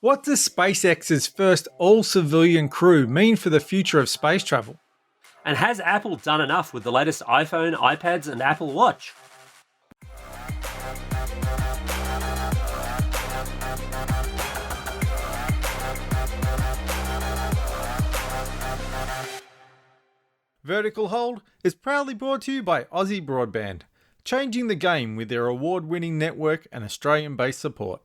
What does SpaceX's first all-civilian crew mean for the future of space travel? And has Apple done enough with the latest iPhone, iPads, and Apple Watch? Vertical Hold is proudly brought to you by Aussie Broadband, changing the game with their award-winning network and Australian-based support.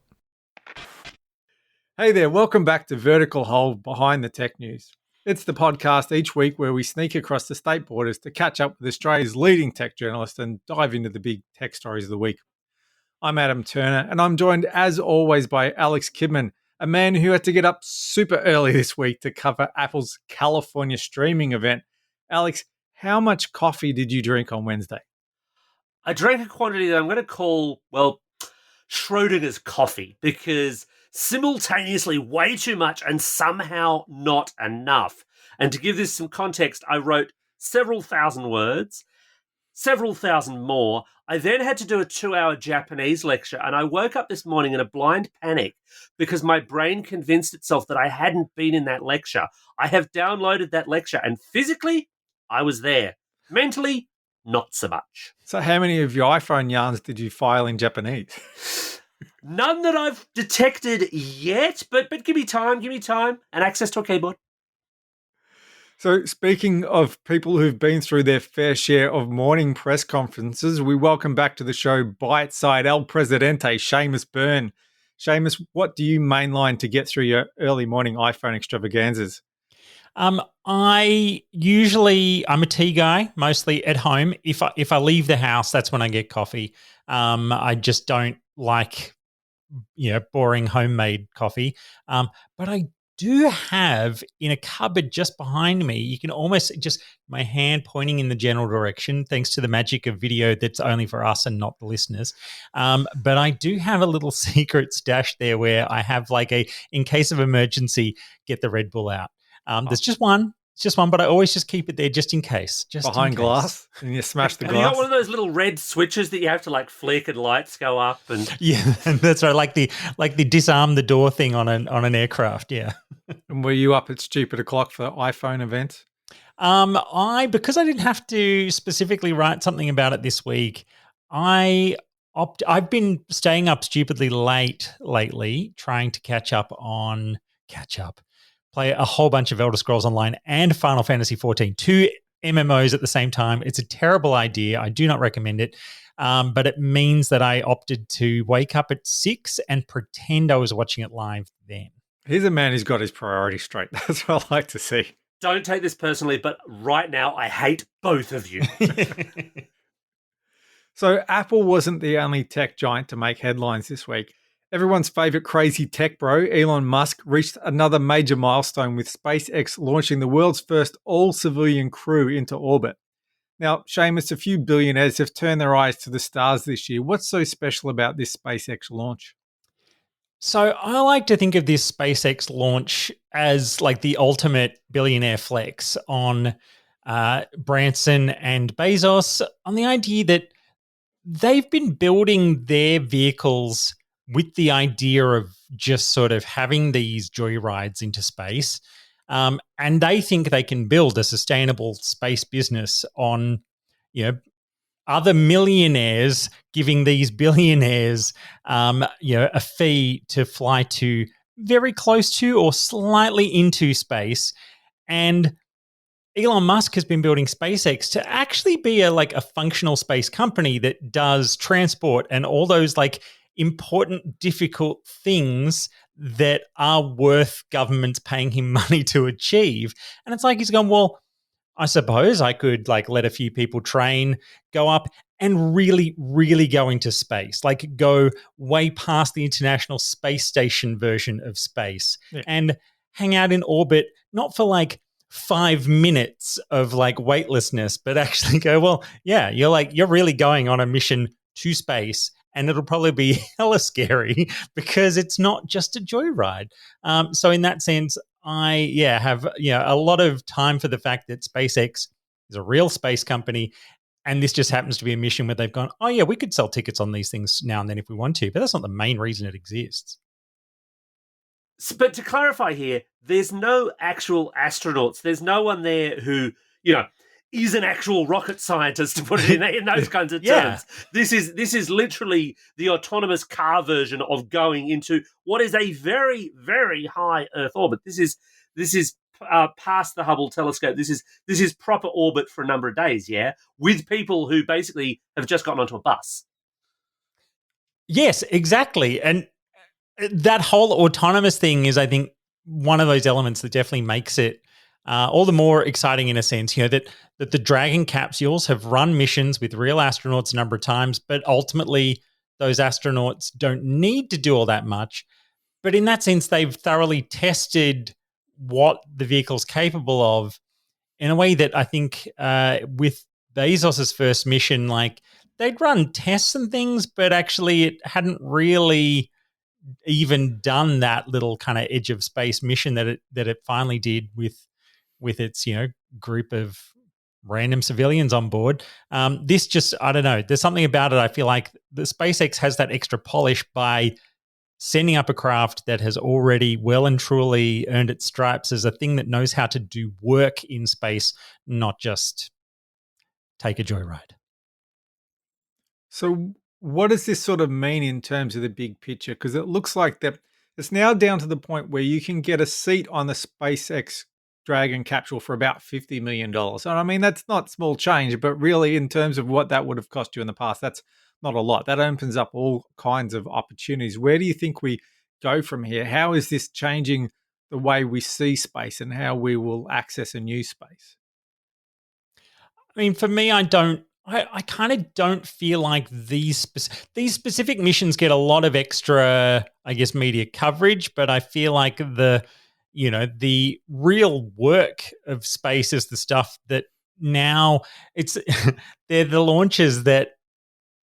Hey there, welcome back to Vertical Hold Behind the Tech News. It's the podcast each week where we sneak across the state borders to catch up with Australia's leading tech journalists and dive into the big tech stories of the week. I'm Adam Turner, and I'm joined as always by Alex Kidman, a man who had to get up super early this week to cover Apple's California streaming event. Alex, how much coffee did you drink on Wednesday? I drank a quantity that I'm going to call, Schrodinger's coffee, because simultaneously way too much and somehow not enough. And to give this some context, I wrote several thousand words, several thousand more. I then had to do a 2-hour Japanese lecture, and I woke up this morning in a blind panic because my brain convinced itself that I hadn't been in that lecture. I have downloaded that lecture, and physically, I was there. Mentally, not so much. So how many of your iPhone yarns did you file in Japanese? None that I've detected yet, but give me time, and access to a keyboard. So speaking of people who've been through their fair share of morning press conferences, we welcome back to the show Byteside El Presidente, Seamus Byrne. Seamus, what do you mainline to get through your early morning iPhone extravaganzas? I'm a tea guy, mostly at home. If I leave the house, that's when I get coffee. I just don't like, boring homemade coffee. But I do have in a cupboard just behind me, you can almost just my hand pointing in the general direction, thanks to the magic of video that's only for us and not the listeners. But I do have a little secret stash there where I have in case of emergency, get the Red Bull out. There's just one. It's just one, but I always just keep it there just in case. Just behind glass, and you smash the glass. Have you got one of those little red switches that you have to flick and lights go up? And yeah, that's right. Like the disarm the door thing on an aircraft. Yeah. And were you up at stupid o'clock for iPhone events? Because I didn't have to specifically write something about it this week. I've been staying up stupidly late lately, trying to catch up. Play a whole bunch of Elder Scrolls Online and Final Fantasy XIV, 2 MMOs at the same time. It's a terrible idea. I do not recommend it. But it means that I opted to wake up at 6 and pretend I was watching it live then. He's a man who's got his priorities straight. That's what I like to see. Don't take this personally, but right now I hate both of you. So Apple wasn't the only tech giant to make headlines this week. Everyone's favorite crazy tech bro, Elon Musk, reached another major milestone with SpaceX launching the world's first all-civilian crew into orbit. Now, Seamus, a few billionaires have turned their eyes to the stars this year. What's so special about this SpaceX launch? So I like to think of this SpaceX launch as the ultimate billionaire flex on Branson and Bezos, on the idea that they've been building their vehicles with the idea of just sort of having these joyrides into space. And they think they can build a sustainable space business on, other millionaires giving these billionaires, a fee to fly to very close to or slightly into space. And Elon Musk has been building SpaceX to actually be a functional space company that does transport and all those important, difficult things that are worth governments paying him money to achieve. And it's he's gone, well, I suppose I could let a few people train, go up and really, really go into space, go way past the International Space Station version of space and hang out in orbit, not for 5 minutes of weightlessness, but actually go, well, yeah, you're really going on a mission to space. And it'll probably be hella scary because it's not just a joyride. So in that sense, I have a lot of time for the fact that SpaceX is a real space company, and this just happens to be a mission where they've gone, oh yeah, we could sell tickets on these things now and then if we want to, but that's not the main reason it exists. But to clarify here, there's no actual astronauts. There's no one there who, is an actual rocket scientist, to put it in those kinds of terms. This is literally the autonomous car version of going into what is a very, very high Earth orbit. This is past the Hubble telescope. This is proper orbit for a number of days, with people who basically have just gotten onto a bus. Yes, exactly. And that whole autonomous thing is, I think, one of those elements that definitely makes it all the more exciting in a sense, that the Dragon capsules have run missions with real astronauts a number of times, but ultimately those astronauts don't need to do all that much. But in that sense, they've thoroughly tested what the vehicle's capable of in a way that I think with Bezos's first mission, like they'd run tests and things, but actually it hadn't really even done that little kind of edge of space mission that it finally did with its group of random civilians on board. This just, I don't know, there's something about it. I feel like the SpaceX has that extra polish by sending up a craft that has already well and truly earned its stripes as a thing that knows how to do work in space, not just take a joyride. So what does this sort of mean in terms of the big picture? Because it looks like that it's now down to the point where you can get a seat on the SpaceX Dragon capsule for about $50 million. And I mean, that's not small change, but really in terms of what that would have cost you in the past, that's not a lot. That opens up all kinds of opportunities. Where do you think we go from here? How is this changing the way we see space and how we will access a new space? I mean, for me, I kind of don't feel like these specific missions get a lot of extra, I guess, media coverage, but I feel like the real work of space is the stuff that now it's they're the launches that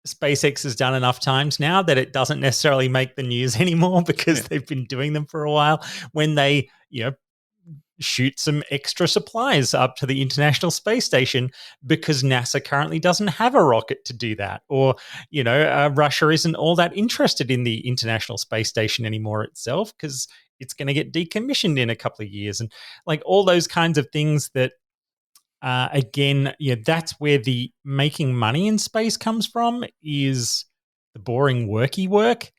SpaceX has done enough times now that it doesn't necessarily make the news anymore because they've been doing them for a while, when they, shoot some extra supplies up to the International Space Station because NASA currently doesn't have a rocket to do that. Or, Russia isn't all that interested in the International Space Station anymore itself because it's going to get decommissioned in a couple of years. And like all those kinds of things that, again, that's where the making money in space comes from, is the boring worky work.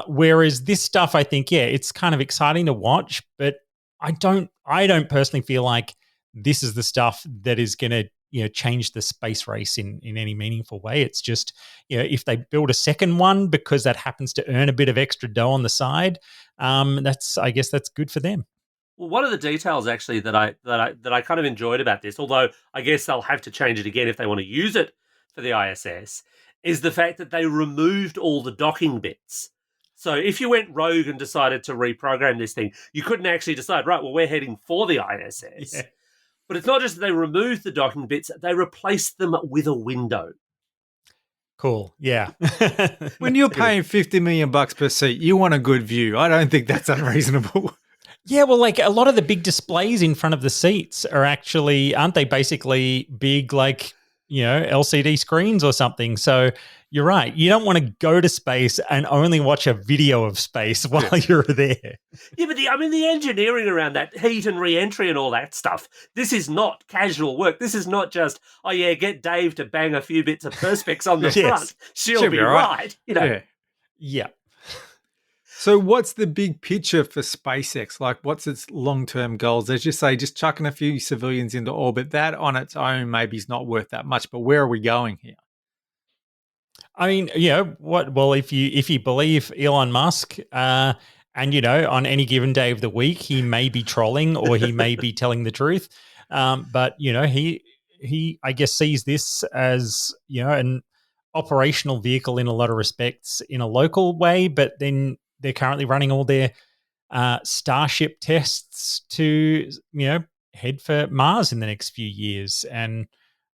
Whereas this stuff, I think, it's kind of exciting to watch, but I don't personally feel like this is the stuff that is going to, change the space race in any meaningful way. It's just, if they build a second one because that happens to earn a bit of extra dough on the side, I guess that's good for them. Well, one of the details actually that I kind of enjoyed about this, although I guess they'll have to change it again if they want to use it for the ISS, is the fact that they removed all the docking bits. So if you went rogue and decided to reprogram this thing, you couldn't actually decide, right, well, we're heading for the ISS. Yeah. But it's not just that they removed the docking bits, they replaced them with a window. Cool. Yeah. When you're paying $50 million per seat, you want a good view. I don't think that's unreasonable. Yeah, well, like a lot of the big displays in front of the seats aren't they basically big, like, LCD screens or something? So you're right. You don't want to go to space and only watch a video of space while you're there. Yeah, but the engineering around that, heat and re-entry and all that stuff, this is not casual work. This is not just, get Dave to bang a few bits of perspex on the front. She'll be right. Yeah. So what's the big picture for SpaceX? Like, what's its long-term goals? As you say, just chucking a few civilians into orbit, that on its own maybe is not worth that much, but where are we going here? I mean, well, if you believe Elon Musk, and, on any given day of the week, he may be trolling or he may be telling the truth. But, he, I guess, sees this as, an operational vehicle in a lot of respects in a local way, but then they're currently running all their Starship tests to, head for Mars in the next few years. And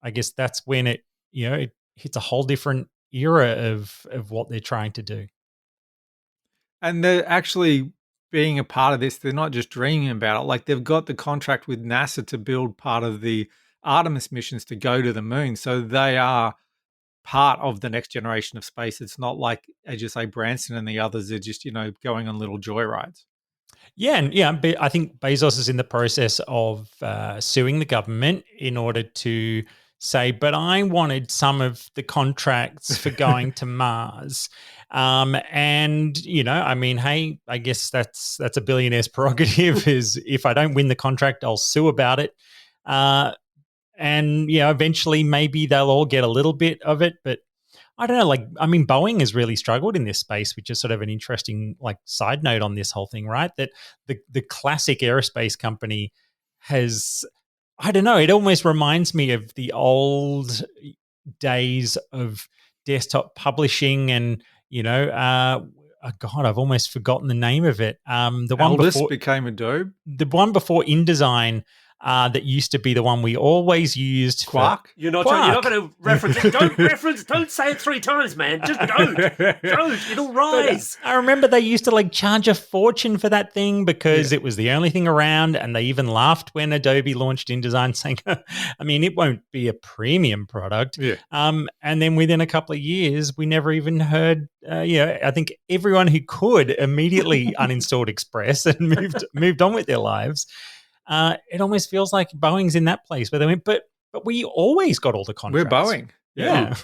I guess that's when it hits a whole different era of what they're trying to do. And they're actually being a part of this. They're not just dreaming about it. Like, they've got the contract with NASA to build part of the Artemis missions to go to the moon. So they are part of the next generation of space. It's not like, as you say, Branson and the others are just, going on little joyrides. Yeah, and I think Bezos is in the process of suing the government in order to say, but I wanted some of the contracts for going to Mars. And I mean, hey, I guess that's a billionaire's prerogative. Is if I don't win the contract, I'll sue about it. And eventually maybe they'll all get a little bit of it, but I don't know. Like, I mean, Boeing has really struggled in this space, which is sort of an interesting side note on this whole thing, right? That the classic aerospace company has, I don't know, it almost reminds me of the old days of desktop publishing and, God, I've almost forgotten the name of it. The one Aldous before became Adobe. The one before InDesign. That used to be the one we always used. Quark? You're not going to reference it. Don't say it 3 times, man. Just don't. It'll rise. But I remember they used to charge a fortune for that thing because it was the only thing around, and they even laughed when Adobe launched InDesign, saying, I mean, it won't be a premium product. Yeah. And then within a couple of years, we never even heard, I think everyone who could immediately uninstalled Express and moved on with their lives. It almost feels like Boeing's in that place where they went, but we always got all the contracts. We're Boeing. Yeah.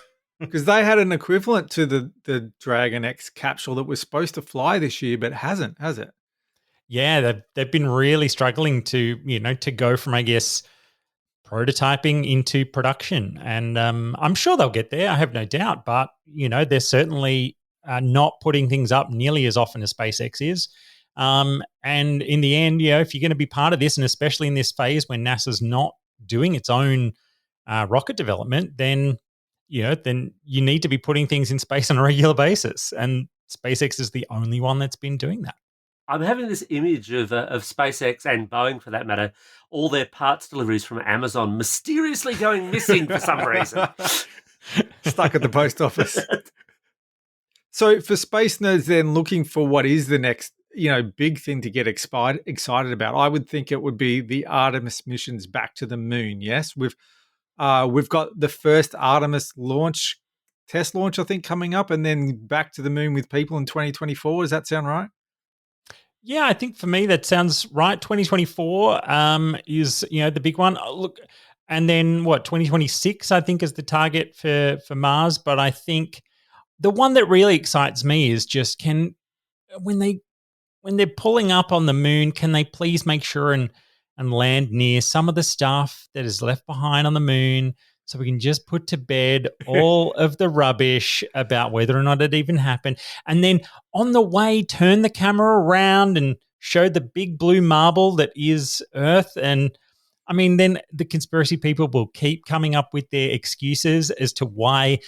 Because they had an equivalent to the Dragon X capsule that was supposed to fly this year, but hasn't, has it? Yeah, they've been really struggling to go from, I guess, prototyping into production. And I'm sure they'll get there. I have no doubt. But, they're certainly not putting things up nearly as often as SpaceX is. And in the end, if you're going to be part of this, and especially in this phase when NASA's not doing its own rocket development, then you need to be putting things in space on a regular basis. And SpaceX is the only one that's been doing that. I'm having this image of SpaceX and Boeing, for that matter, all their parts deliveries from Amazon mysteriously going missing for some reason. Stuck at the post office. So for space nerds then looking for what is the next big thing to get excited about, I would think it would be the Artemis missions back to the moon. Yes, we've got the first Artemis test launch, I think, coming up, and then back to the moon with people in 2024. Does that sound right? Yeah, I think for me that sounds right. 2024 is the big one. Look, and then 2026 I think is the target for Mars. But I think the one that really excites me is just when they're pulling up on the moon, can they please make sure and land near some of the stuff that is left behind on the moon, so we can just put to bed all of the rubbish about whether or not it even happened. And then on the way, turn the camera around and show the big blue marble that is Earth. And I mean, then the conspiracy people will keep coming up with their excuses as to why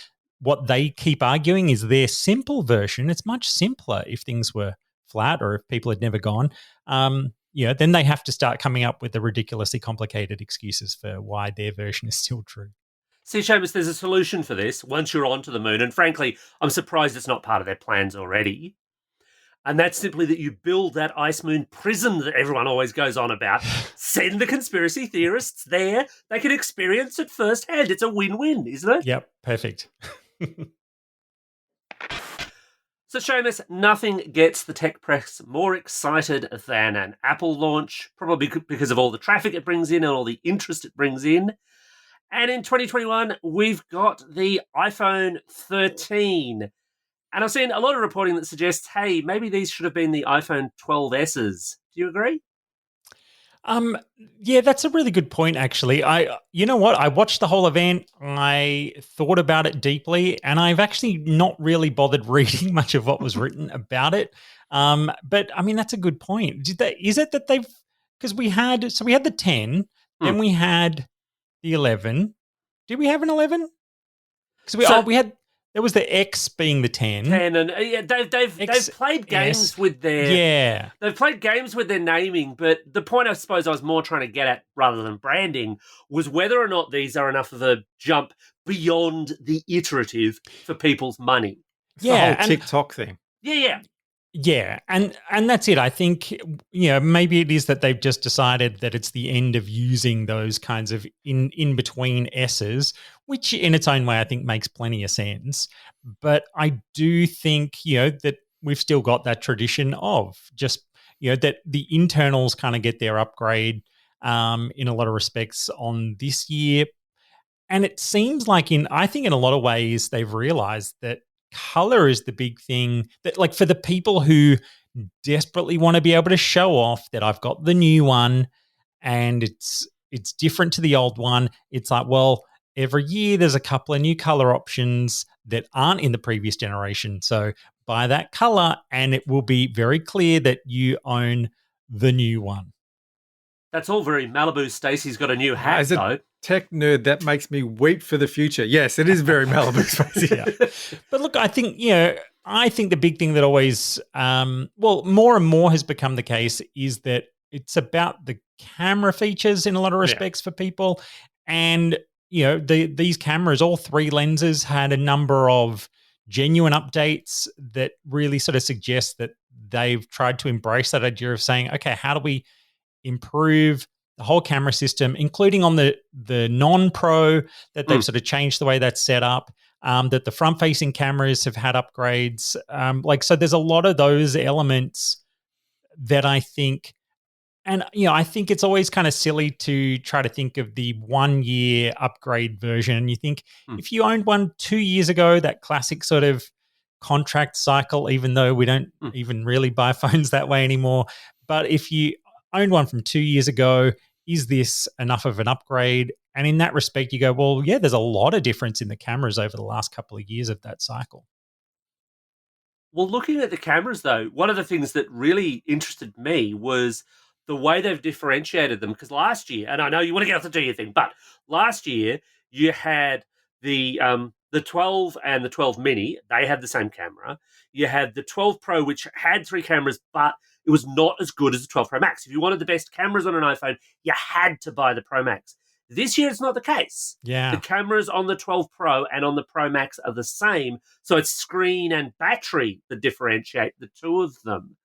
what they keep arguing is their simple version. It's much simpler if things were flat or if people had never gone. Then they have to start coming up with the ridiculously complicated excuses for why their version is still true. See, Seamus, there's a solution for this once you're onto the moon. And frankly, I'm surprised it's not part of their plans already. And that's simply that you build that ice moon prison that everyone always goes on about. Send the conspiracy theorists there. They can experience it firsthand. It's a win-win, isn't it? Yep, perfect. So, Seamus, nothing gets the tech press more excited than an Apple launch, probably because of all the traffic it brings in and all the interest it brings in. And in 2021, we've got the iPhone 13. And I've seen a lot of reporting that suggests, hey, maybe these should have been the iPhone 12Ss. Do you agree? Yeah, that's a really good point, actually. You know what? I watched the whole event. I thought about it deeply, and I've actually not really bothered reading much of what was written about it. But I mean, that's a good point. Is it that they've, because we had the 10, then we had the 11. Did we have an 11? Because we had. There was the X being the 10. 10, and they've played games with their they've played games with their naming, but the point I suppose I was more trying to get at, rather than branding, was whether or not these are enough of a jump beyond the iterative for people's money. It's the whole TikTok thing. Yeah, and that's it. I think, maybe it is that they've just decided that it's the end of using those kinds of in between S's, which in its own way I think makes plenty of sense. But I do think, that we've still got that tradition of just, that the internals kind of get their upgrade in a lot of respects on this year. And it seems like I think in a lot of ways, they've realized that color is the big thing that, like, for the people who desperately want to be able to show off that I've got the new one and it's different to the old one. It's like, well, every year there's a couple of new color options that aren't in the previous generation. So buy that color and it will be very clear that you own the new one. That's all very Malibu. Stacey's got a new hat, As a though. tech nerd, that makes me weep for the future. Yes, it is very Malibu Spacey. Yeah. But look, I think, I think the big thing that always, more and more has become the case is that it's about the camera features in a lot of respects for people. And, these cameras, all three lenses, had a number of genuine updates that really sort of suggest that they've tried to embrace that idea of saying, okay, how do we improve the whole camera system, including on the non-pro, that they've sort of changed the way that's set up, that the front-facing cameras have had upgrades. So there's a lot of those elements that I think, and, I think it's always kind of silly to try to think of the 1 year upgrade version. You think if you owned one 2 years ago, that classic sort of contract cycle, even though we don't even really buy phones that way anymore. But if you owned one from 2 years ago, is this enough of an upgrade? And in that respect, you go, well, yeah, there's a lot of difference in the cameras over the last couple of years of that cycle. Well, looking at the cameras, though, one of the things that really interested me was the way they've differentiated them. Because last year, and I know you want to get off the 2 year thing, but last year you had the 12 and the 12 mini. They had the same camera. You had the 12 Pro, which had 3 cameras, but it was not as good as the 12 Pro Max. If you wanted the best cameras on an iPhone, you had to buy the Pro Max. This year, it's not the case. Yeah. The cameras on the 12 Pro and on the Pro Max are the same. So it's screen and battery that differentiate the two of them.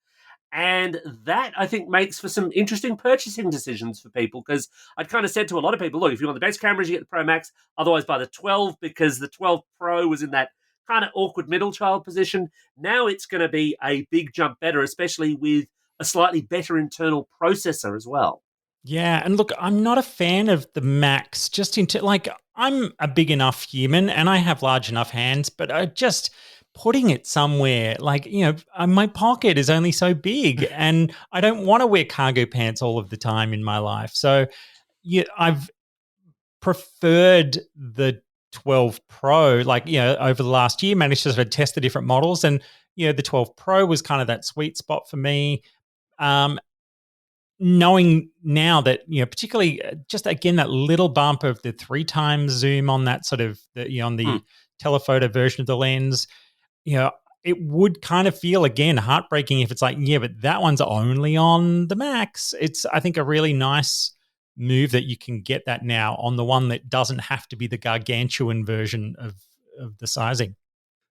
And that, I think, makes for some interesting purchasing decisions for people, because I'd kind of said to a lot of people, look, if you want the best cameras, you get the Pro Max. Otherwise, buy the 12, because the 12 Pro was in that kind of awkward middle child position. Now it's going to be a big jump better, especially with a slightly better internal processor as well. Yeah, and look, I'm not a fan of the Max. I'm a big enough human and I have large enough hands, but I just putting it somewhere, my pocket is only so big and I don't want to wear cargo pants all of the time in my life. So I've preferred the 12 Pro, over the last year, managed to sort of test the different models. And, the 12 Pro was kind of that sweet spot for me. Knowing now that, particularly just, again, that little bump of the 3 times zoom on that sort of, on the telephoto version of the lens, it would kind of feel, again, heartbreaking if it's like, yeah, but that one's only on the Max. It's, I think, a really nice move that you can get that now on the one that doesn't have to be the gargantuan version of the sizing.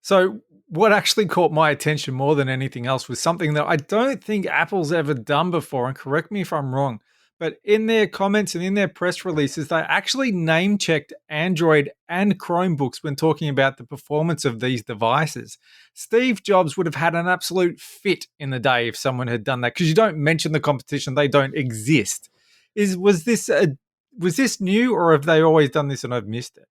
So what actually caught my attention more than anything else was something that I don't think Apple's ever done before, and correct me if I'm wrong, but in their comments and in their press releases, they actually name-checked Android and Chromebooks when talking about the performance of these devices. Steve Jobs would have had an absolute fit in the day if someone had done that, because you don't mention the competition, they don't exist. Was this new, or have they always done this and I've missed it?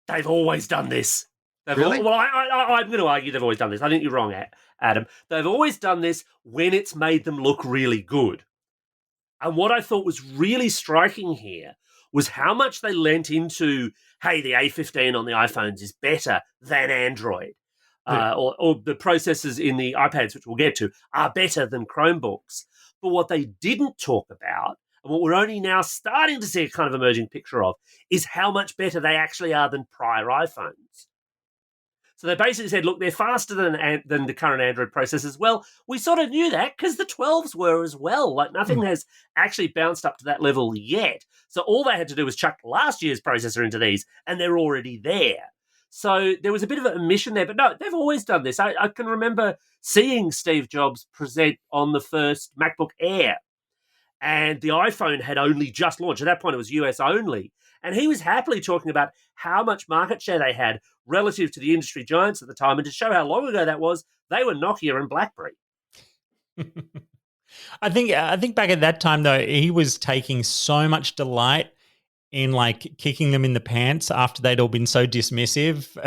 They've always done this. Really? I'm going to argue they've always done this. I think you're wrong, Adam. They've always done this when it's made them look really good. And what I thought was really striking here was how much they lent into, hey, the A15 on the iPhones is better than Android. Or the processors in the iPads, which we'll get to, are better than Chromebooks. But what they didn't talk about, and what we're only now starting to see a kind of emerging picture of, is how much better they actually are than prior iPhones. So they basically said, look, they're faster than the current Android processors. Well, we sort of knew that because the 12s were as well. Nothing has actually bounced up to that level yet. So all they had to do was chuck last year's processor into these, and they're already there. So there was a bit of an omission there. But no, they've always done this. I can remember seeing Steve Jobs present on the first MacBook Air, and the iPhone had only just launched. At that point, it was US only. And he was happily talking about how much market share they had relative to the industry giants at the time. And to show how long ago that was, they were Nokia and BlackBerry. I think back at that time though, he was taking so much delight in like kicking them in the pants after they'd all been so dismissive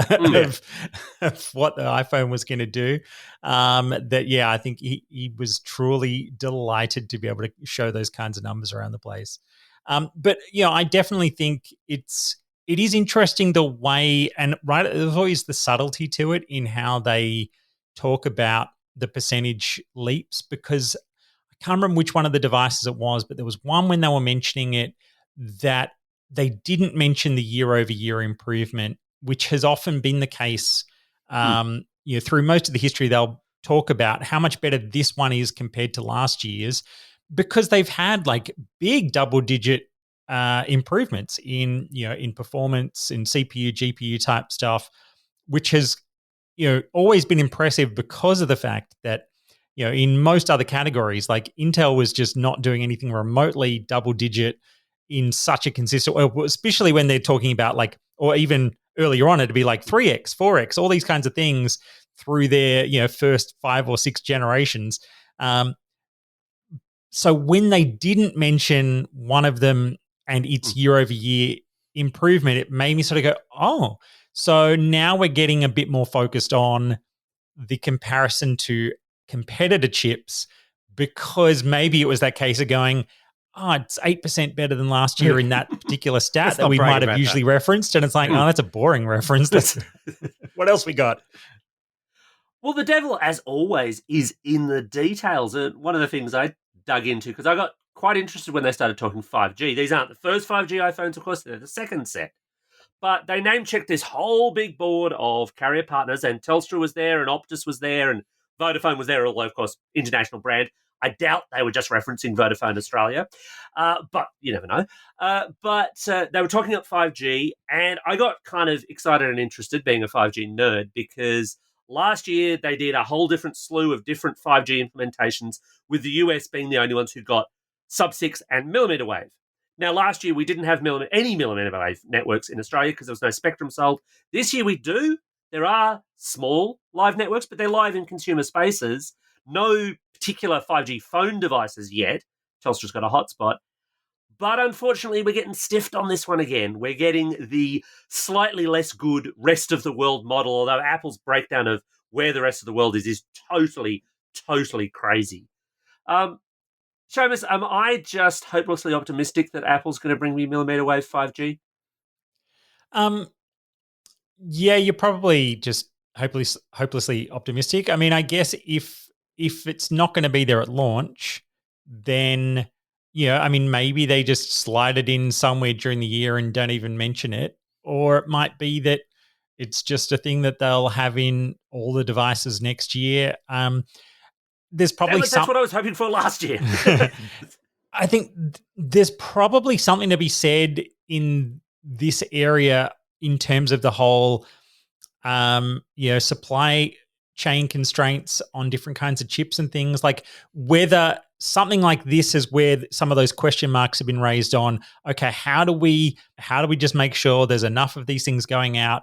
of what the iPhone was going to do. That I think he was truly delighted to be able to show those kinds of numbers around the place. But I definitely think it is interesting the way, and right, there's always the subtlety to it in how they talk about the percentage leaps, because I can't remember which one of the devices it was, but there was one when they were mentioning it that they didn't mention the year-over-year improvement, which has often been the case. Through most of the history, they'll talk about how much better this one is compared to last year's, because they've had like big double-digit improvements in performance, in CPU, GPU type stuff, which has always been impressive because of the fact that in most other categories, like Intel was just not doing anything remotely double-digit in such a consistent way, especially when they're talking about like, or even earlier on, it'd be like 3x, 4x, all these kinds of things through their first 5 or 6 generations. So when they didn't mention one of them and its year over year improvement, it made me sort of go, oh, so now we're getting a bit more focused on the comparison to competitor chips, because maybe it was that case of going, oh, it's 8% better than last year in that particular stat that we might have usually referenced. And it's like, oh, that's a boring reference. What else we got? Well, the devil, as always, is in the details. And one of the things I dug into, because I got quite interested when they started talking 5G. These aren't the first 5G iPhones, of course, they're the second set. But they name-checked this whole big board of carrier partners, and Telstra was there, and Optus was there, and Vodafone was there, although, of course, international brand. I doubt they were just referencing Vodafone Australia, but you never know. But they were talking up 5G, and I got kind of excited and interested, being a 5G nerd, because last year they did a whole different slew of different 5G implementations, with the US being the only ones who got sub-6 and millimeter wave. Now, last year we didn't have any millimeter wave networks in Australia because there was no spectrum sold. This year we do. There are small live networks, but they're live in consumer spaces. No particular 5G phone devices yet. Telstra's got a hotspot. But unfortunately, we're getting stiffed on this one again. We're getting the slightly less good rest of the world model, although Apple's breakdown of where the rest of the world is totally, totally crazy. Seamus, am I just hopelessly optimistic that Apple's going to bring me millimeter wave 5G? Yeah, you're probably just hopelessly optimistic. I mean, I guess if it's not going to be there at launch, then I mean, maybe they just slide it in somewhere during the year and don't even mention it, or it might be that it's just a thing that they'll have in all the devices next year. There's probably that's what I was hoping for last year. I think there's probably something to be said in this area in terms of the whole, supply chain constraints on different kinds of chips and things, like whether something like this is where some of those question marks have been raised on, okay, how do we just make sure there's enough of these things going out?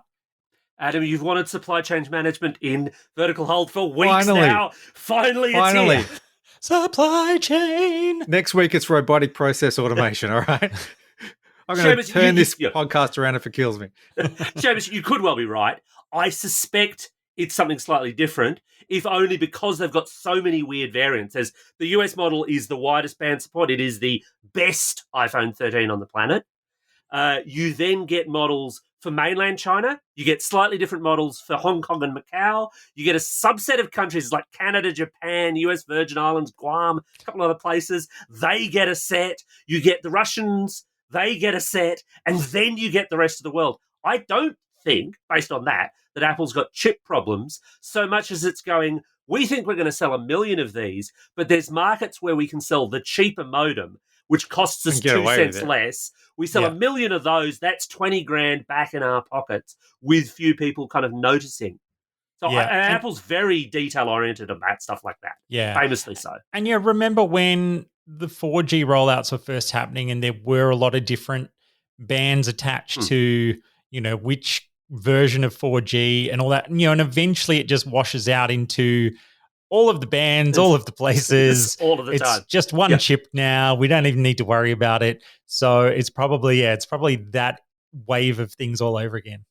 Adam, you've wanted supply chain management in vertical hold for weeks now. Finally, it's here. Supply chain. Next week, it's robotic process automation, all right? I'm going to turn this podcast around if it kills me. Seamus, you could well be right. I suspect it's something slightly different, if only because they've got so many weird variants. As the US model is the widest band support, it is the best iPhone 13 on the planet. You then get models for mainland China. You get slightly different models for Hong Kong and Macau. You get a subset of countries like Canada, Japan, US Virgin Islands, Guam, a couple other places. They get a set. You get the Russians. They get a set. And then you get the rest of the world. I don't think, based on that Apple's got chip problems so much as it's going, we think we're going to sell 1 million of these, but there's markets where we can sell the cheaper modem, which costs us 2 cents less. We sell 1 million of those. That's 20 grand back in our pockets with few people kind of noticing. So Apple's very detail-oriented about stuff like that. Yeah. Famously so. And remember when the 4G rollouts were first happening and there were a lot of different bands attached to, which version of 4G and all that, and eventually it just washes out into all of the bands, all of the places. all of the time. It's just one chip now. We don't even need to worry about it. So it's probably that wave of things all over again.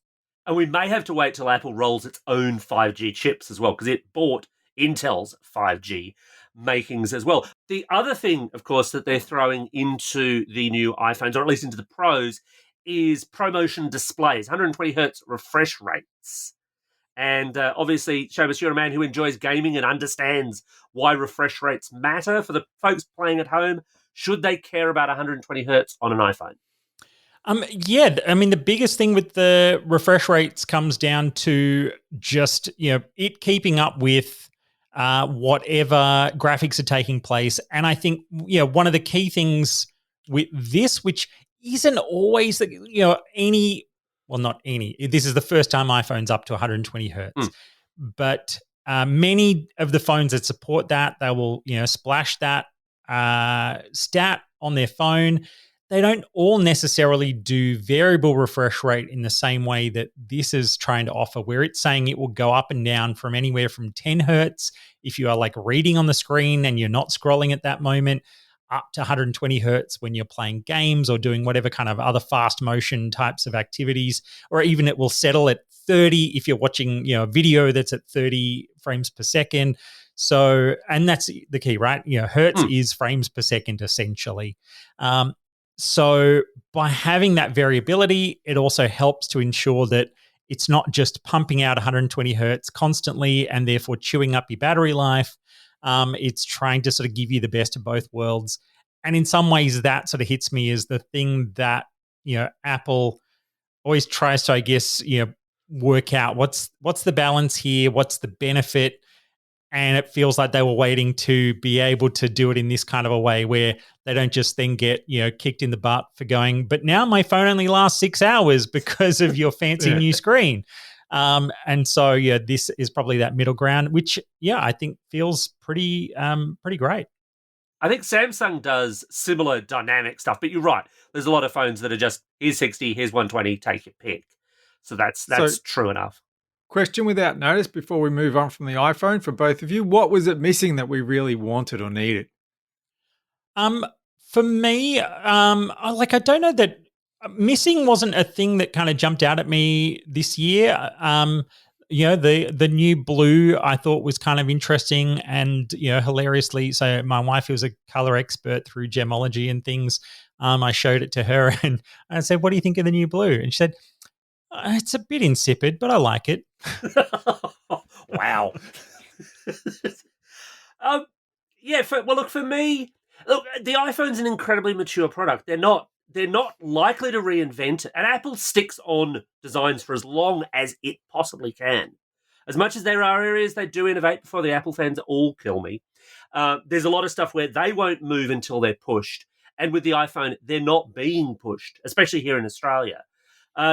And we may have to wait till Apple rolls its own 5G chips as well, because it bought Intel's 5G makings as well. The other thing, of course, that they're throwing into the new iPhones, or at least into the Pros, is ProMotion displays, 120 hertz refresh rates. And obviously, Seamus, you're a man who enjoys gaming and understands why refresh rates matter. For the folks playing at home, should they care about 120 hertz on an iPhone? Yeah, I mean, the biggest thing with the refresh rates comes down to just, it keeping up with whatever graphics are taking place. And I think, one of the key things with this, which isn't always, this is the first time iPhone's up to 120 hertz. But many of the phones that support that, they will, splash that stat on their phone. They don't all necessarily do variable refresh rate in the same way that this is trying to offer, where it's saying it will go up and down from anywhere from 10 hertz if you are like reading on the screen and you're not scrolling at that moment, up to 120 hertz when you're playing games or doing whatever kind of other fast motion types of activities, or even it will settle at 30 if you're watching a video that's at 30 frames per second. So, and that's the key, right? Hertz is frames per second essentially. So by having that variability, it also helps to ensure that it's not just pumping out 120 hertz constantly and therefore chewing up your battery life. It's trying to sort of give you the best of both worlds. And in some ways, that sort of hits me as the thing that, Apple always tries to, I guess, work out what's the balance here, what's the benefit. And it feels like they were waiting to be able to do it in this kind of a way where they don't just then get, kicked in the butt for going, but now my phone only lasts 6 hours because of your fancy new screen. And so, this is probably that middle ground, which, I think feels pretty great. I think Samsung does similar dynamic stuff, but you're right. There's a lot of phones that are just, here's 60, here's 120, take your pick. So that's true enough. Question without notice before we move on from the iPhone for both of you. What was it missing that we really wanted or needed? For me, I don't know that missing wasn't a thing that kind of jumped out at me this year. The new blue I thought was kind of interesting and, hilariously. So my wife, who was a color expert through gemology and things, I showed it to her and I said, "What do you think of the new blue?" And she said, "It's a bit insipid, but I like it." Wow. For me, look, the iPhone's an incredibly mature product. They're not likely to reinvent it, and Apple sticks on designs for as long as it possibly can. As much as there are areas they do innovate before the Apple fans all kill me, there's a lot of stuff where they won't move until they're pushed. And with the iPhone, they're not being pushed, especially here in Australia.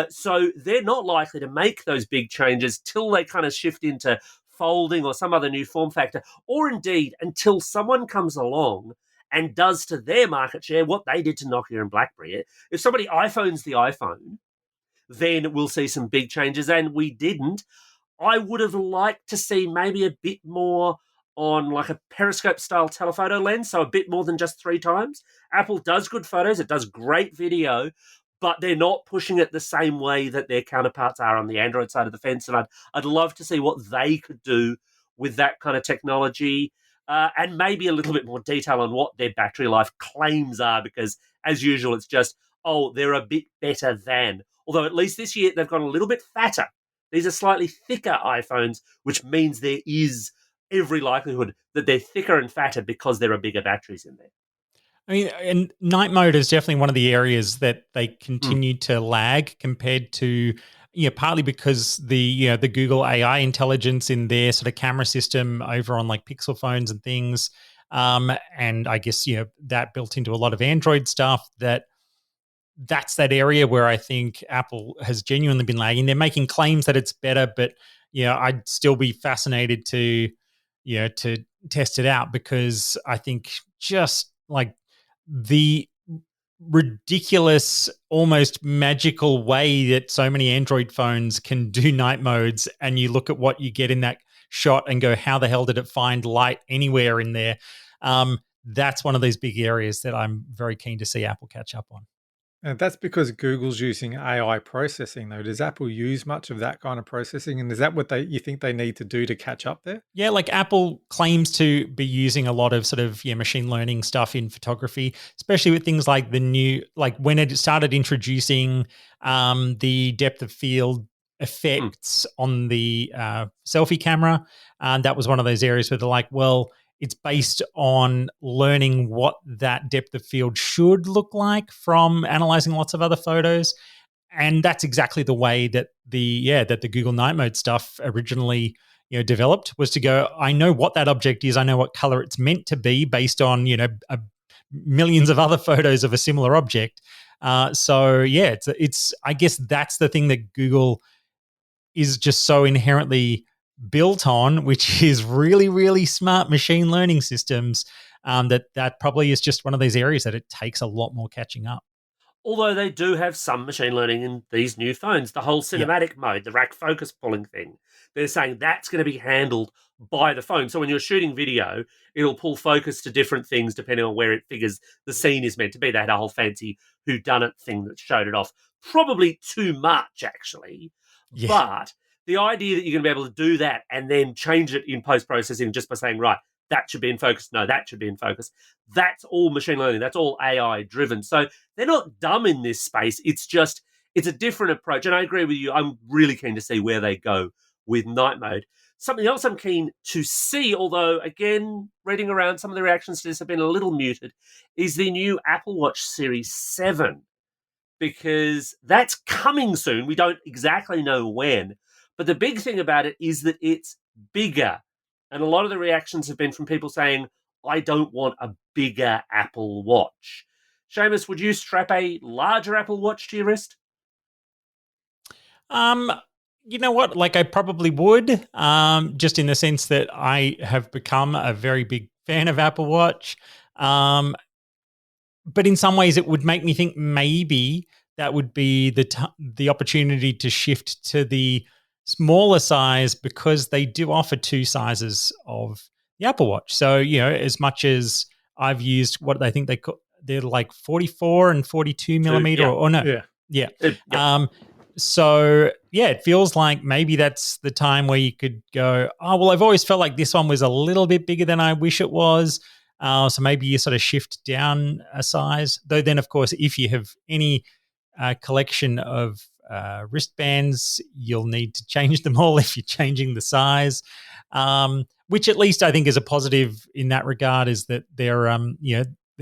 So they're not likely to make those big changes till they kind of shift into folding or some other new form factor, or indeed until someone comes along and does to their market share what they did to Nokia and BlackBerry. If somebody iPhones the iPhone, then we'll see some big changes, and we didn't. I would have liked to see maybe a bit more on like a periscope-style telephoto lens, so a bit more than just 3 times. Apple does good photos, it does great video, but they're not pushing it the same way that their counterparts are on the Android side of the fence. And I'd love to see what they could do with that kind of technology, and maybe a little bit more detail on what their battery life claims are, because as usual, it's just, they're a bit better than. Although at least this year, they've gone a little bit fatter. These are slightly thicker iPhones, which means there is every likelihood that they're thicker and fatter because there are bigger batteries in there. I mean, and night mode is definitely one of the areas that they continue to lag compared to, partly because the Google AI intelligence in their sort of camera system over on like Pixel phones and things. And I guess, that built into a lot of Android stuff, that's that area where I think Apple has genuinely been lagging. They're making claims that it's better, but, I'd still be fascinated to test it out, because I think just like the ridiculous, almost magical way that so many Android phones can do night modes, and you look at what you get in that shot and go, how the hell did it find light anywhere in there? That's one of those big areas that I'm very keen to see Apple catch up on. And that's because Google's using AI processing, though. Does Apple use much of that kind of processing? And is that what you think they need to do to catch up there? Yeah, like Apple claims to be using a lot of sort of machine learning stuff in photography, especially with things like the new, like when it started introducing the depth of field effects on the selfie camera. And that was one of those areas where they're like, well, it's based on learning what that depth of field should look like from analyzing lots of other photos. And that's exactly the way that the Google Night Mode stuff originally developed, was to go, I know what that object is, I know what color it's meant to be based on millions of other photos of a similar object. It's I guess that's the thing that Google is just so inherently built on, which is really, really smart machine learning systems. That probably is just one of those areas that it takes a lot more catching up. Although they do have some machine learning in these new phones, the whole cinematic mode, the rack focus pulling thing, they're saying that's going to be handled by the phone. So when you're shooting video, it'll pull focus to different things depending on where it figures the scene is meant to be. They had a whole fancy whodunit thing that showed it off. Probably too much, actually. Yeah. But the idea that you're going to be able to do that and then change it in post-processing just by saying, right, that should be in focus. No, that should be in focus. That's all machine learning. That's all AI driven. So they're not dumb in this space. It's a different approach. And I agree with you. I'm really keen to see where they go with night mode. Something else I'm keen to see, although, again, reading around, some of the reactions to this have been a little muted, is the new Apple Watch Series 7, because that's coming soon. We don't exactly know when. But the big thing about it is that it's bigger. And a lot of the reactions have been from people saying, I don't want a bigger Apple Watch. Seamus, would you strap a larger Apple Watch to your wrist? You know what? Like, I probably would, just in the sense that I have become a very big fan of Apple Watch. But in some ways, it would make me think maybe that would be the opportunity to shift to the smaller size, because they do offer two sizes of the Apple Watch. So, as much as I've used what they think they're like 44 and 42 millimeter, yeah. or no. Yeah. So, it feels like maybe that's the time where you could go, oh, well, I've always felt like this one was a little bit bigger than I wish it was. So maybe you sort of shift down a size. Though then, of course, if you have any collection of wristbands, you'll need to change them all if you're changing the size, which at least I think is a positive in that regard, is that they're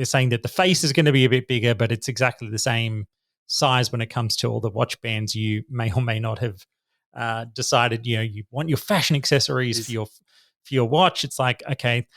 saying that the face is going to be a bit bigger, but it's exactly the same size when it comes to all the watch bands you may or may not have decided you want your fashion accessories for your watch. It's like, okay,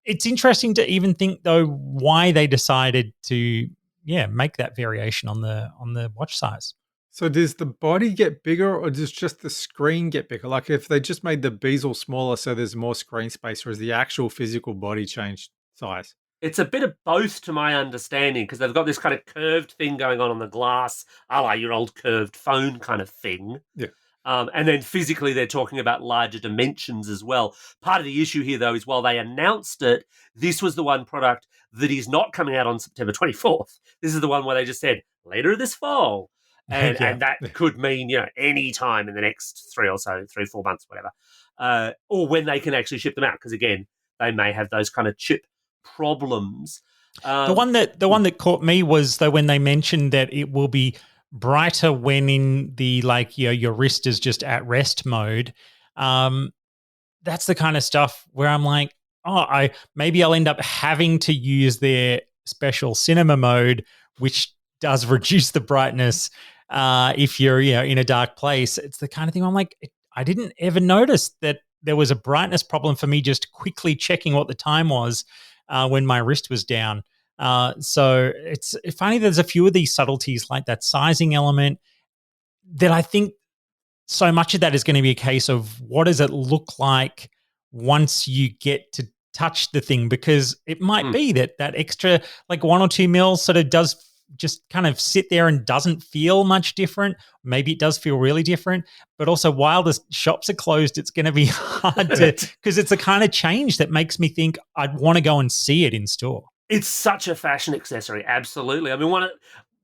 it's interesting to even think though why they decided to make that variation on the watch size. So does the body get bigger, or does just the screen get bigger? Like if they just made the bezel smaller so there's more screen space, or is the actual physical body changed size? It's a bit of both to my understanding, because they've got this kind of curved thing going on the glass, a la your old curved phone kind of thing. Yeah. And then physically they're talking about larger dimensions as well. Part of the issue here, though, is while they announced it, this was the one product that is not coming out on September 24th. This is the one where they just said, later this fall. And, and that could mean, any time in the next 3 or 4 months, whatever. Or when they can actually ship them out, because, again, they may have those kind of chip problems. The one that caught me was though when they mentioned that it will be brighter when in the your wrist is just at rest mode. That's the kind of stuff where I'm like, maybe I'll end up having to use their special cinema mode, which does reduce the brightness if you're in a dark place. It's the kind of thing I'm like, I didn't ever notice that there was a brightness problem for me just quickly checking what the time was when my wrist was down. So it's funny, there's a few of these subtleties like that sizing element that I think so much of that is going to be a case of what does it look like once you get to touch the thing, because it might be that extra like 1 or 2 mils sort of does just kind of sit there and doesn't feel much different. Maybe it does feel really different, but also while the shops are closed, it's going to be hard to, because it's a kind of change that makes me think I'd want to go and see it in store. It's such a fashion accessory, absolutely. I mean, one of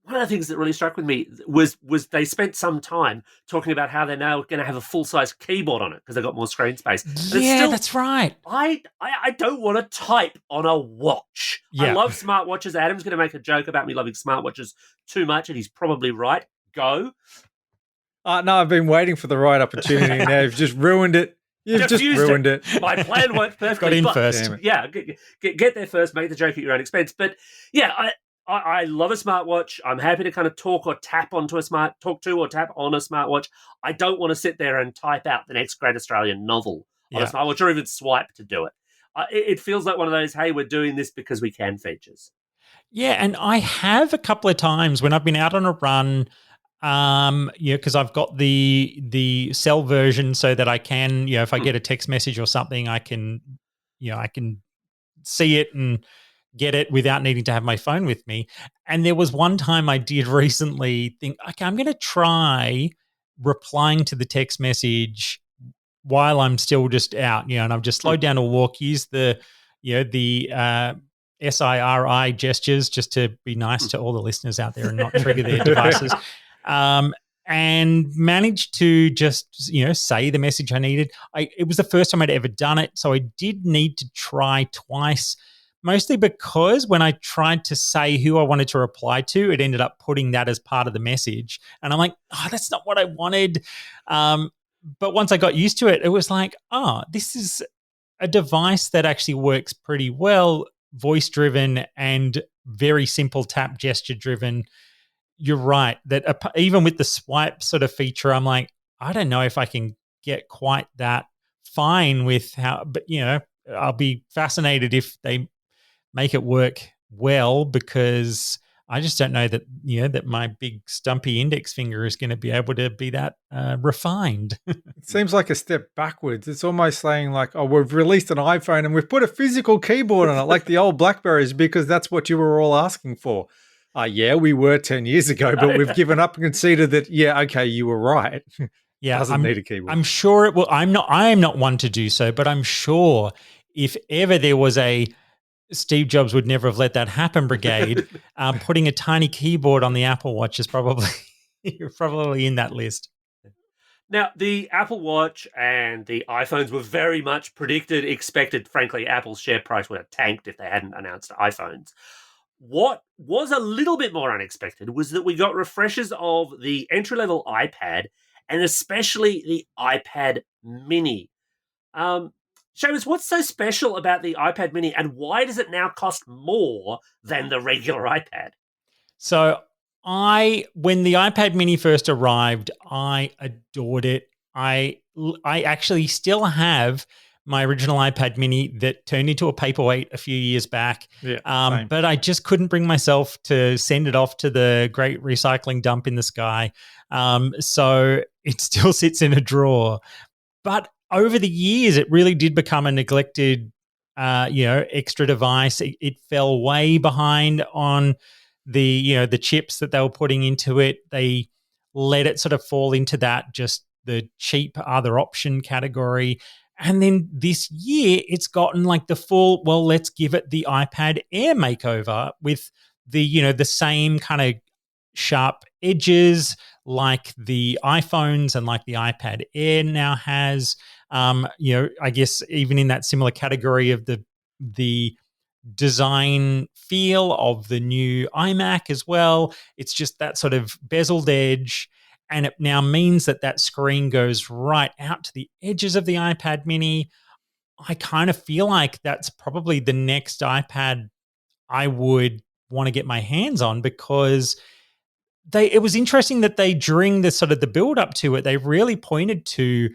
the things that really struck with me was they spent some time talking about how they're now going to have a full-size keyboard on it because they've got more screen space. Yeah, that's right. I don't want to type on a watch. Yeah. I love smartwatches. Adam's going to make a joke about me loving smartwatches too much, and he's probably right. Go. No, I've been waiting for the right opportunity. Now you've just ruined it. You've just ruined it. My plan worked perfectly. Got in first. Yeah, get there first, make the joke at your own expense. But yeah, I love a smartwatch. I'm happy to kind of talk to or tap on a smartwatch. I don't want to sit there and type out the next great Australian novel on a smartwatch or even swipe to do it. It feels like one of those, hey, we're doing this because we can features. Yeah, and I have a couple of times when I've been out on a run, because I've got the cell version so that I can, if I get a text message or something, I can see it and get it without needing to have my phone with me. And there was one time I did recently think, okay, I'm going to try replying to the text message while I'm still just out, and I've just slowed down to walk, use the SIRI gestures just to be nice to all the listeners out there and not trigger their devices. And managed to just, say the message I needed. It was the first time I'd ever done it, so I did need to try twice, mostly because when I tried to say who I wanted to reply to, it ended up putting that as part of the message. And I'm like, that's not what I wanted. But once I got used to it, it was like, this is a device that actually works pretty well, voice-driven and very simple tap gesture-driven. You're right that even with the swipe sort of feature, I'm like, I don't know if I can get quite that fine with how, but I'll be fascinated if they make it work well, because I just don't know that, that my big stumpy index finger is going to be able to be that refined. It seems like a step backwards. It's almost saying like, we've released an iPhone and we've put a physical keyboard on it, like the old Blackberries, because that's what you were all asking for. Yeah, we were 10 years ago, but we've given up and conceded that, okay, you were right. Yeah, doesn't need a keyboard. I'm sure it will. I am not one to do so, but I'm sure if ever there was a Steve Jobs would never have let that happen brigade, putting a tiny keyboard on the Apple Watch is probably in that list. Now, the Apple Watch and the iPhones were very much expected. Frankly, Apple's share price would have tanked if they hadn't announced iPhones. What was a little bit more unexpected was that we got refreshes of the entry-level iPad and especially the iPad mini. Seamus, what's so special about the iPad mini and why does it now cost more than the regular iPad? So when the iPad mini first arrived, I adored it. I actually still have my original iPad mini that turned into a paperweight a few years back. Yeah, but I just couldn't bring myself to send it off to the great recycling dump in the sky. So it still sits in a drawer. But over the years, it really did become a neglected, extra device. It fell way behind on the chips that they were putting into it. They let it sort of fall into that just the cheap other option category. And then this year, it's gotten like the full, well, let's give it the iPad Air makeover with the same kind of sharp edges like the iPhones and like the iPad Air now has. I guess even in that similar category of the design feel of the new iMac as well. It's just that sort of bezeled edge. And it now means that screen goes right out to the edges of the iPad mini. I kind of feel like that's probably the next iPad I would want to get my hands on, because it was interesting that during the sort of the build up to it, they really pointed to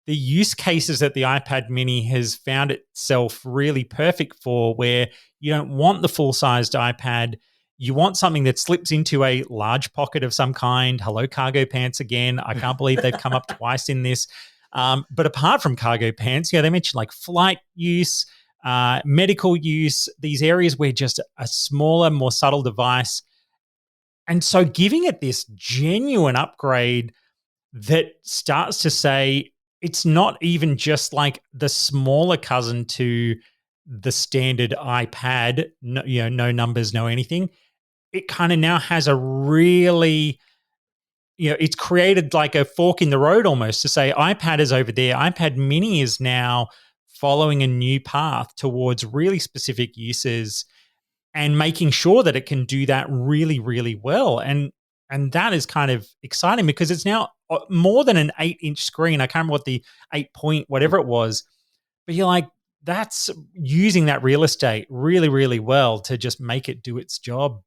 the use cases that the iPad mini has found itself really perfect for, where you don't want the full-sized iPad. You want something that slips into a large pocket of some kind. Hello, cargo pants again. I can't believe they've come up twice in this. But apart from cargo pants, they mentioned like flight use, medical use, these areas where just a smaller, more subtle device And so giving it this genuine upgrade that starts to say it's not even just like the smaller cousin to the standard iPad, no, no numbers, no anything. It kind of now has a really, it's created like a fork in the road almost to say iPad is over there. iPad mini is now following a new path towards really specific uses and making sure that it can do that really, really well. And that is kind of exciting because it's now more than an 8-inch screen. I can't remember what the 8 point, whatever it was, but you're like, that's using that real estate really, really well to just make it do its job.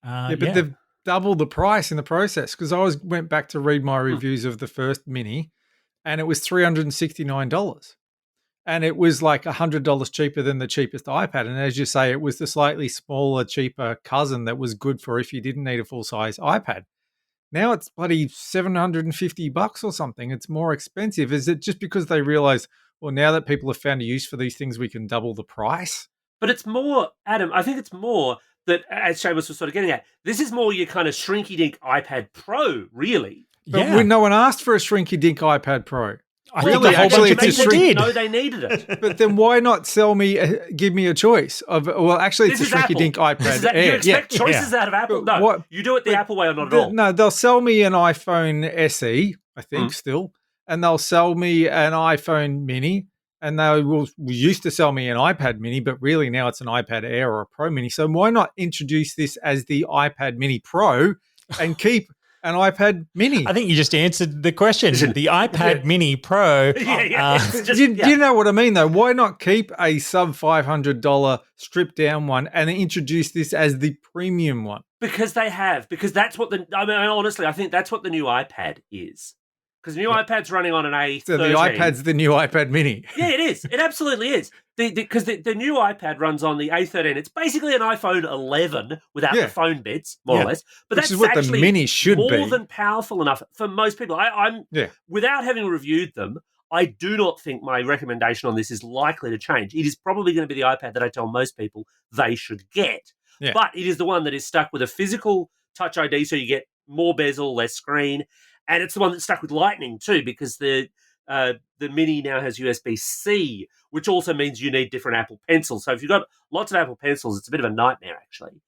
But they've doubled the price in the process because I went back to read my reviews of the first mini and it was $369. And it was like $100 cheaper than the cheapest iPad. And as you say, it was the slightly smaller, cheaper cousin that was good for if you didn't need a full-size iPad. Now it's bloody $750 or something. It's more expensive. Is it just because they realize, well, now that people have found a use for these things, we can double the price? But it's more, Adam, I think it's more that, as Seamus was sort of getting at, this is more your kind of shrinky-dink iPad Pro, really. But no one asked for a shrinky-dink iPad Pro. Really, actually, it's a did. No, they needed it. But then why not give me a choice of? Well, actually, it's a shrinky-dink iPad Air. You expect choices out of Apple? No, you do it the Apple way or not at all. No, they'll sell me an iPhone SE, I think, still, and they'll sell me an iPhone Mini, and they used to sell me an iPad Mini, but really now it's an iPad Air or a Pro Mini. So why not introduce this as the iPad Mini Pro and keep an iPad Mini? I think you just answered the question. The iPad Mini Pro. You know what I mean, though? Why not keep a sub $500 stripped down one and introduce this as the premium one? Because that's what honestly, I think that's what the new iPad is. Because the new iPad's running on an A13. So the iPad's the new iPad Mini. Yeah, it is. It absolutely is. Because the new iPad runs on the A13. It's basically an iPhone 11 without the phone bits, more or less. But Which is what the Mini should be. More than powerful enough for most people. Without having reviewed them, I do not think my recommendation on this is likely to change. It is probably going to be the iPad that I tell most people they should get. Yeah. But it is the one that is stuck with a physical Touch ID, so you get more bezel, less screen. And it's the one that's stuck with Lightning too, because the Mini now has USB-C, which also means you need different Apple Pencils. So if you've got lots of Apple Pencils, it's a bit of a nightmare, actually.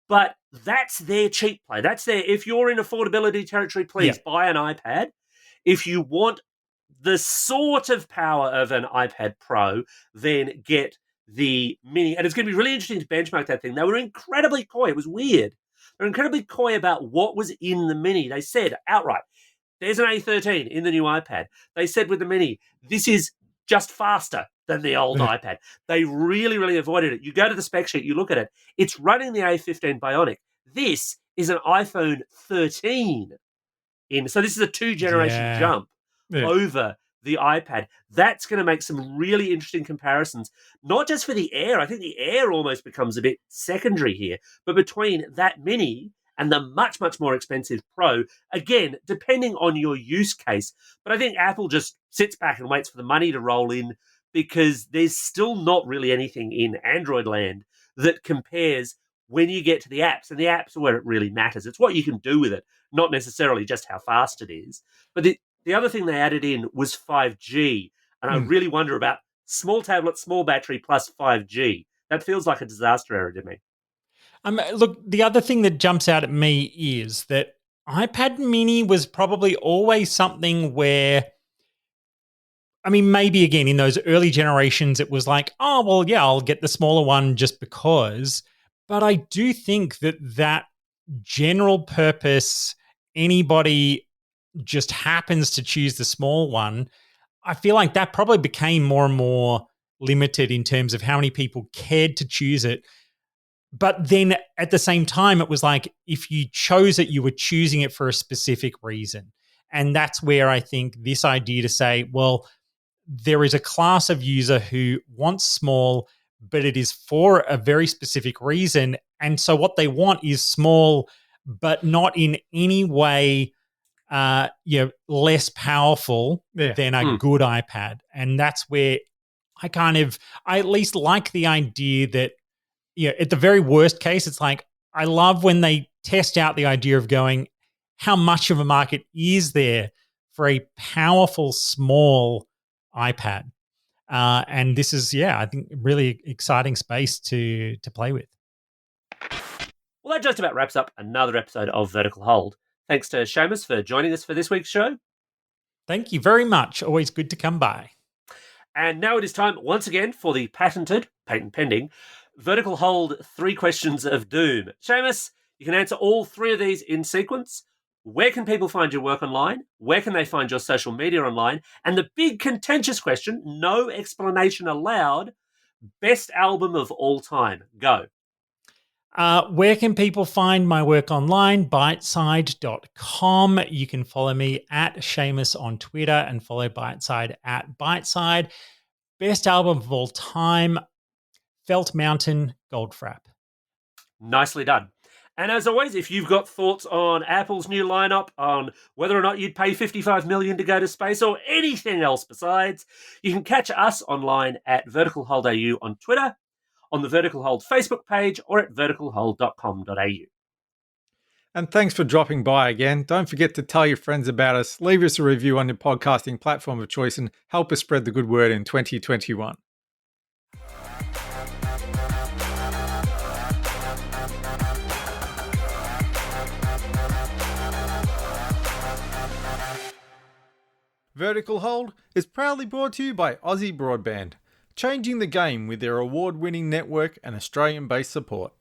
But that's their cheap play. If you're in affordability territory, please buy an iPad. If you want the sort of power of an iPad Pro, then get the Mini. And it's going to be really interesting to benchmark that thing. They were incredibly coy. It was weird. They're incredibly coy about what was in the Mini. They said outright, there's an A13 in the new iPad. They said with the Mini, this is just faster than the old iPad. They really, really avoided it. You go to the spec sheet, you look at it. It's running the A15 Bionic. This is an iPhone 13. So this is a 2-generation jump over the iPad. That's going to make some really interesting comparisons, not just for the Air. I think the Air almost becomes a bit secondary here, but between that Mini and the much, much more expensive Pro, again, depending on your use case. But I think Apple just sits back and waits for the money to roll in because there's still not really anything in Android land that compares when you get to the apps. And the apps are where it really matters. It's what you can do with it, not necessarily just how fast it is. But the other thing they added in was 5G. And I really wonder about small tablet, small battery plus 5G. That feels like a disaster area to me. Look, the other thing that jumps out at me is that iPad Mini was probably always something where, maybe again, in those early generations, it was like, oh, well, yeah, I'll get the smaller one just because. But I do think that general purpose, anybody just happens to choose the small one, I feel like that probably became more and more limited in terms of how many people cared to choose it. But then at the same time, it was like if you chose it, you were choosing it for a specific reason. And that's where I think this idea to say, well, there is a class of user who wants small, but it is for a very specific reason. And so what they want is small, but not in any way less powerful than a good iPad. And that's where I at least like the idea that, at the very worst case, it's like, I love when they test out the idea of going, how much of a market is there for a powerful, small iPad? And this is, I think, really exciting space to play with. Well, that just about wraps up another episode of Vertical Hold. Thanks to Seamus for joining us for this week's show. Thank you very much. Always good to come by. And now it is time once again for the patent pending, Vertical Hold 3 questions of doom. Seamus, you can answer all 3 of these in sequence. Where can people find your work online? Where can they find your social media online? And the big contentious question, no explanation allowed, best album of all time. Go. Where can people find my work online? Byteside.com. You can follow me at Seamus on Twitter and follow Byteside at Byteside. Best album of all time, Felt Mountain, Goldfrapp. Nicely done. And as always, if you've got thoughts on Apple's new lineup, on whether or not you'd pay $55 million to go to space or anything else besides, you can catch us online at Vertical Hold AU on Twitter, on the Vertical Hold Facebook page, or at verticalhold.com.au. And thanks for dropping by again. Don't forget to tell your friends about us, leave us a review on your podcasting platform of choice, and help us spread the good word in 2021. Vertical Hold is proudly brought to you by Aussie Broadband, changing the game with their award-winning network and Australian-based support.